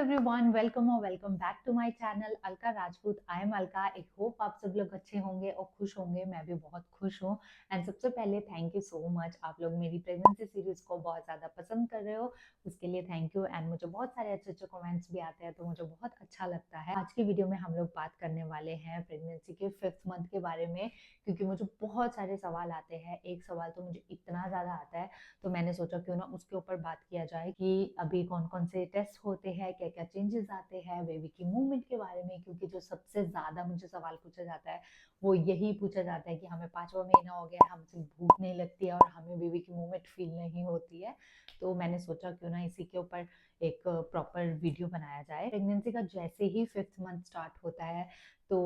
Everyone, welcome और welcome back to my channel Alka Rajput. I am Alka. I hope आप सब लोग अच्छे होंगे और खुश होंगे। मैं भी बहुत खुश हूँ। एंड सबसे पहले थैंक यू सो मच, आप लोग मेरी प्रेगनेंसी सीरीज को बहुत ज़्यादा पसंद कर रहे हो, उसके लिए थैंक यू। एंड मुझे बहुत सारे अच्छे अच्छे कमेंट्स भी आते हैं, तो मुझे बहुत अच्छा लगता है। आज की वीडियो में हम लोग बात करने वाले हैं प्रेगनेंसी के 5th मंथ के बारे में, क्योंकि मुझे बहुत सारे सवाल आते हैं। एक सवाल तो मुझे इतना ज़्यादा आता है, तो मैंने सोचा क्यों ना उसके ऊपर बात किया जाए कि अभी कौन कौन से टेस्ट होते हैं, क्या क्या चेंजेस आते हैं बेबी की मूवमेंट के बारे में। क्योंकि जो सबसे ज्यादा मुझे सवाल पूछा जाता है वो यही पूछा जाता है कि हमें 5वां महीना हो गया, हमसे भूख नहीं लगती है और हमें बेबी की मूवमेंट फील नहीं होती है। तो मैंने सोचा क्यों ना इसी के ऊपर एक प्रॉपर वीडियो बनाया जाए। प्रेगनेंसी का जैसे ही 5th मंथ स्टार्ट होता है तो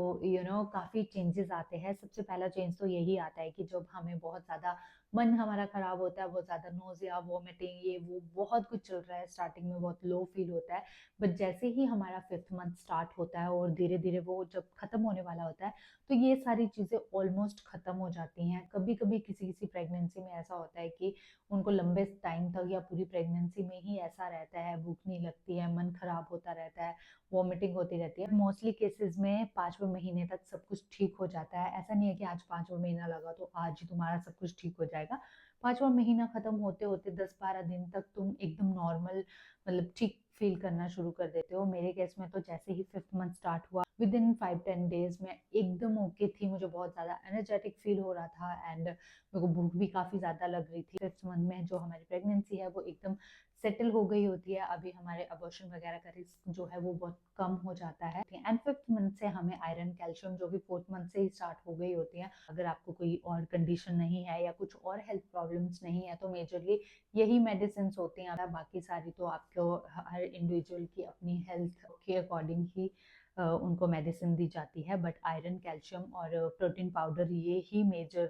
काफी चेंजेस आते हैं। सबसे पहला चेंज तो यही आता है कि जब हमें बहुत ज्यादा मन हमारा खराब होता है, बहुत ज्यादा नोजिया, वोमिटिंग, ये वो बहुत कुछ चल रहा है, स्टार्टिंग में बहुत लो फील होता है। बट जैसे ही हमारा 5th मंथ स्टार्ट होता है और धीरे धीरे वो जब खत्म होने वाला होता है, तो ये सारी चीजें ऑलमोस्ट खत्म हो जाती हैं। कभी कभी किसी किसी प्रेगनेंसी में ऐसा होता है कि उनको लंबे टाइम तक या पूरी प्रेगनेंसी में ही ऐसा रहता है, भूख नहीं लगती है, मन खराब होता रहता है, वॉमिटिंग होती रहती है। मोस्टली केसेस में 5वें महीने तक सब कुछ ठीक हो जाता है। ऐसा नहीं है कि आज 5वां महीना लगा तो आज ही तुम्हारा सब कुछ ठीक हो जाएगा। 5वां महीना खत्म होते होते 10-12 दिन तक तुम एकदम नॉर्मल, मतलब ठीक फील करना शुरू कर देते हो। मेरे केस में तो जैसे ही 5th मंथ स्टार्ट हुआ, विद इन 5-10 डेज में एकदम ओके थी। मुझे बहुत ज्यादा एनर्जेटिक फील हो रहा था एंड मेरे को भूख भी काफी ज्यादा लग रही थी। 5th मंथ में जो हमारी प्रेगनेंसी है वो एकदम सेटल हो गई होती है। अभी हमारे अबॉर्शन वगैरह का रिस्क जो है वो बहुत कम हो जाता है। एंड 5th मंथ से हमें आयरन, कैल्शियम जो भी 4th मंथ से ही स्टार्ट हो गई होती है। अगर आपको कोई और कंडीशन नहीं है या कुछ और हेल्थ प्रॉब्लम्स नहीं है तो मेजरली यही मेडिसिन होती हैं। बाकी सारी तो आपको हर इंडिविजुअल की अपनी हेल्थ के अकॉर्डिंग ही उनको मेडिसिन दी जाती है। बट आयरन, कैल्शियम और प्रोटीन पाउडर, ये ही मेजर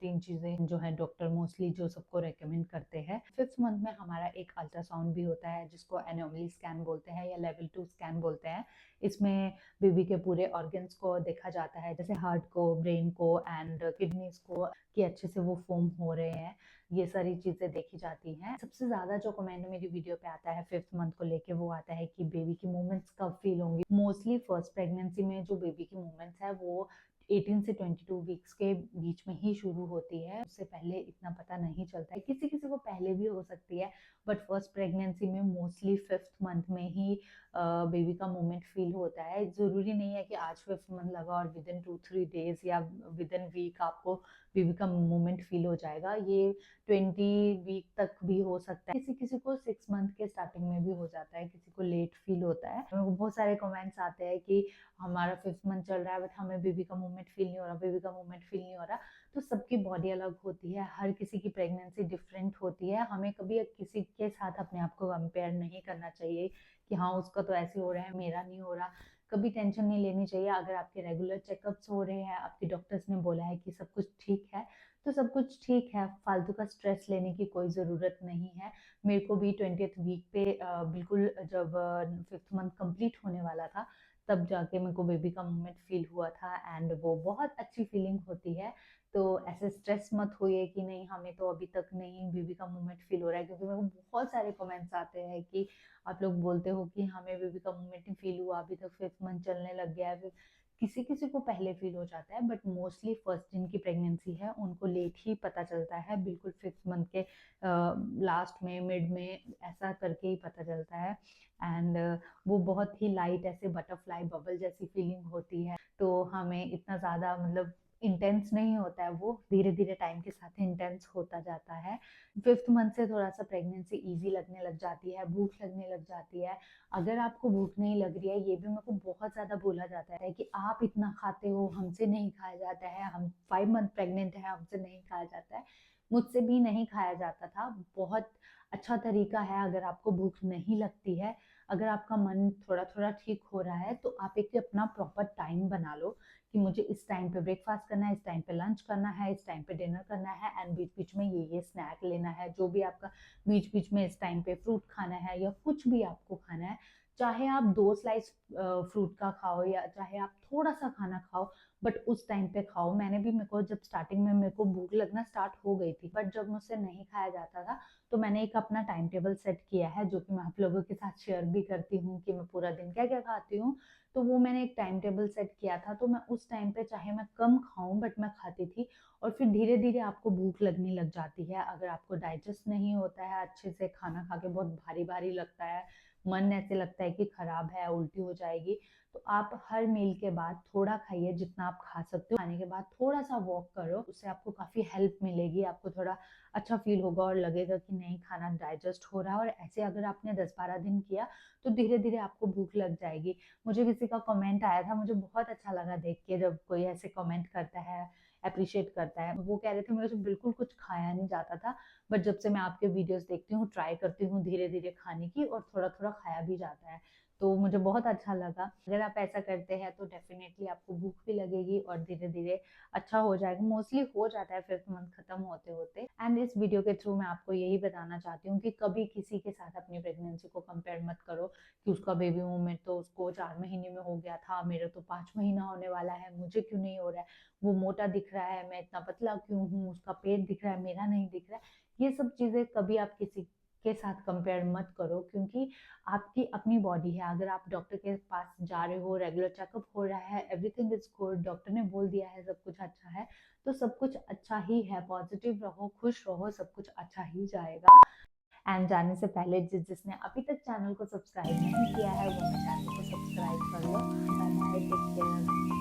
3 चीजें जो है डॉक्टर मोस्टली जो सबको रेकमेंड करते हैं। 5th मंथ में हमारा एक अल्ट्रासाउंड भी होता है जिसको एनोमली स्कैन बोलते हैं या लेवल 2 स्कैन बोलते हैं। इसमें बेबी के पूरे ऑर्गन्स को देखा जाता है, जैसे हार्ट को, ब्रेन को एंड किडनीज को, कि अच्छे से वो फॉर्म हो रहे हैं। ये सारी चीजें देखी जाती हैं। सबसे ज्यादा जो कमेंट मेरी वीडियो पे आता है 5th मंथ को लेके वो आता है कि बेबी की मूवमेंट्स कब फील होंगी। मोस्टली फर्स्ट प्रेगनेंसी में जो बेबी की मूवमेंट्स है वो 18 से 22 वीक्स के बीच में ही शुरू होती है। उससे पहले इतना पता नहीं चलता है, किसी किसी को पहले भी हो सकती है। बट फर्स्ट प्रेगनेंसी में मोस्टली 5th मंथ में ही बेबी का मूवमेंट फील होता है। जरूरी नहीं है कि आज 5th मंथ लगा और विद इन 2-3 डेज या विद इन वीक आपको बेबी का मूवमेंट फील हो जाएगा। ये 20 वीक तक भी हो सकता है। किसी किसी को 6 मंथ के स्टार्टिंग में भी हो जाता है, किसी को लेट फील होता है। मेरे को बहुत सारे कमेंट्स आते हैं कि हमारा 5th मंथ चल रहा है बट हमें बेबी का मूवमेंट फील नहीं हो रहा, बेबी का मूवमेंट फील नहीं हो रहा। तो सबकी बॉडी अलग होती है, हर किसी की प्रेगनेंसी डिफरेंट होती है। हमें कभी किसी के साथ अपने आप को कंपेयर नहीं करना चाहिए कि हाँ उसका तो ऐसे हो रहा है, मेरा नहीं हो रहा। कभी टेंशन नहीं लेनी चाहिए। अगर आपके रेगुलर चेकअप्स हो रहे हैं, आपके डॉक्टर्स ने बोला है कि सब कुछ ठीक है, तो सब कुछ ठीक है। फालतू का स्ट्रेस लेने की कोई ज़रूरत नहीं है। मेरे को भी 20th वीक पे बिल्कुल जब 5th मंथ कंप्लीट होने वाला था तब जाके मेरे को बेबी का मूवमेंट फील हुआ था एंड वो बहुत अच्छी फीलिंग होती है। तो ऐसे स्ट्रेस मत होइए कि नहीं हमें तो अभी तक नहीं बेबी का मूवमेंट फील हो रहा है। क्योंकि मेरे को बहुत सारे कमेंट्स आते हैं कि आप लोग बोलते हो कि हमें बेबी का मूवमेंट नहीं फील हुआ, अभी तक 5th मंथ चलने लग गया है। किसी किसी को पहले फील हो जाता है बट मोस्टली फर्स्ट जिनकी प्रेगनेंसी है उनको लेट ही पता चलता है। बिल्कुल 5th मंथ के लास्ट में, मिड में, ऐसा करके ही पता चलता है। एंड वो बहुत ही लाइट ऐसे बटरफ्लाई बबल जैसी फीलिंग होती है। तो हमें इतना ज़्यादा मतलब इंटेंस नहीं होता है, वो धीरे धीरे टाइम के साथ इंटेंस होता जाता है। 5th मंथ से थोड़ा सा प्रेगनेंसी इजी लगने लग जाती है, भूख लगने लग जाती है। अगर आपको भूख नहीं लग रही है, ये भी मेरे को बहुत ज्यादा बोला जाता है कि आप इतना खाते हो, हमसे नहीं खाया जाता है, हम 5 मंथ प्रेग्नेंट है, हमसे नहीं खाया जाता है। मुझसे भी नहीं खाया जाता था। बहुत अच्छा तरीका है, अगर आपको भूख नहीं लगती है, अगर आपका मन थोड़ा थोड़ा ठीक हो रहा है, तो आप एक अपना प्रॉपर टाइम बना लो कि मुझे इस टाइम पे ब्रेकफास्ट करना है, इस टाइम पे लंच करना है, इस टाइम पे डिनर करना है एंड बीच बीच में ये स्नैक लेना है। जो भी आपका बीच बीच में इस टाइम पे फ्रूट खाना है या कुछ भी आपको खाना है, चाहे आप 2 स्लाइस फ्रूट का खाओ या चाहे आप थोड़ा-सा खाना खाओ, बट उस टाइम पे खाओ। मेरे को जब स्टार्टिंग में मेरे को भूख लगना स्टार्ट हो गई थी, बट जब मुझसे नहीं खाया जाता था, तो मैंने एक अपना टाइम टेबल सेट किया है, जो कि मैं आप लोगों के साथ शेयर भी करती हूँ कि मैं पूरा दिन क्या-क्या खाती हूँ। तो वो मैंने एक टाइम टेबल सेट किया था, तो मैं उस टाइम पे चाहे मैं कम खाऊँ बट मैं खाती थी, और फिर धीरे-धीरे आपको भूख लगने लग जाती है। अगर आपको डाइजेस्ट नहीं होता है अच्छे से, खाना खा के बहुत भारी-भारी लगता है, मन ऐसे लगता है कि खराब है, उल्टी हो जाएगी, तो आप हर मील के बाद थोड़ा खाइए जितना आप खा सकते हो। खाने के बाद थोड़ा-सा वॉक करो, उससे आपको काफ़ी हेल्प मिलेगी, आपको थोड़ा अच्छा फ़ील होगा और लगेगा कि नहीं, खाना डाइजेस्ट हो रहा है। और ऐसे अगर आपने 10-12 दिन किया, तो धीरे-धीरे आपको भूख लग जाएगी। मुझे किसी का कमेंट आया था, मुझे बहुत अच्छा लगा देख के, जब कोई ऐसे कमेंट करता है, एप्रिशिएट करता है। वो कह रहे थे मेरे से बिल्कुल कुछ खाया नहीं जाता था, बट जब से मैं आपके वीडियोज़ देखती हूँ, ट्राई करती हूँ धीरे-धीरे खाने की, और थोड़ा-थोड़ा खाया भी जाता है। तो मुझे बहुत अच्छा लगा। अगर आप ऐसा करते हैं तो डेफ़िनेटली आपको भूख भी लगेगी और धीरे-धीरे अच्छा हो जाएगा। मोस्टली हो जाता है 5th मंथ खत्म होते-होते। एंड इस वीडियो के थ्रू मैं आपको यही बताना चाहती हूँ कि कभी किसी के साथ अपनी प्रेगनेंसी को कंपेयर मत करो कि उसका बेबी मूवमेंट तो उसको 4 महीने में हो गया था, मेरा तो 5 महीना होने वाला है, मुझे क्यों नहीं हो रहा है? वो मोटा दिख रहा है, मैं इतना पतला क्यों हूँ? उसका पेट दिख रहा है, मेरा नहीं दिख रहा है। ये सब चीज़ें कभी आप किसी के साथ कंपेयर मत करो, क्योंकि आपकी अपनी बॉडी है। अगर आप डॉक्टर के पास जा रहे हो, रेगुलर चेकअप हो रहा है, एवरीथिंग इज़ गुड, डॉक्टर ने बोल दिया है सब कुछ अच्छा है, तो सब कुछ अच्छा ही है। पॉजिटिव रहो, खुश रहो, सब कुछ अच्छा ही जाएगा। एंड जाने से पहले जिसने अभी तक चैनल को सब्सक्राइब नहीं किया है, वो अपने चैनल को सब्सक्राइब कर लो। Bye bye, take care.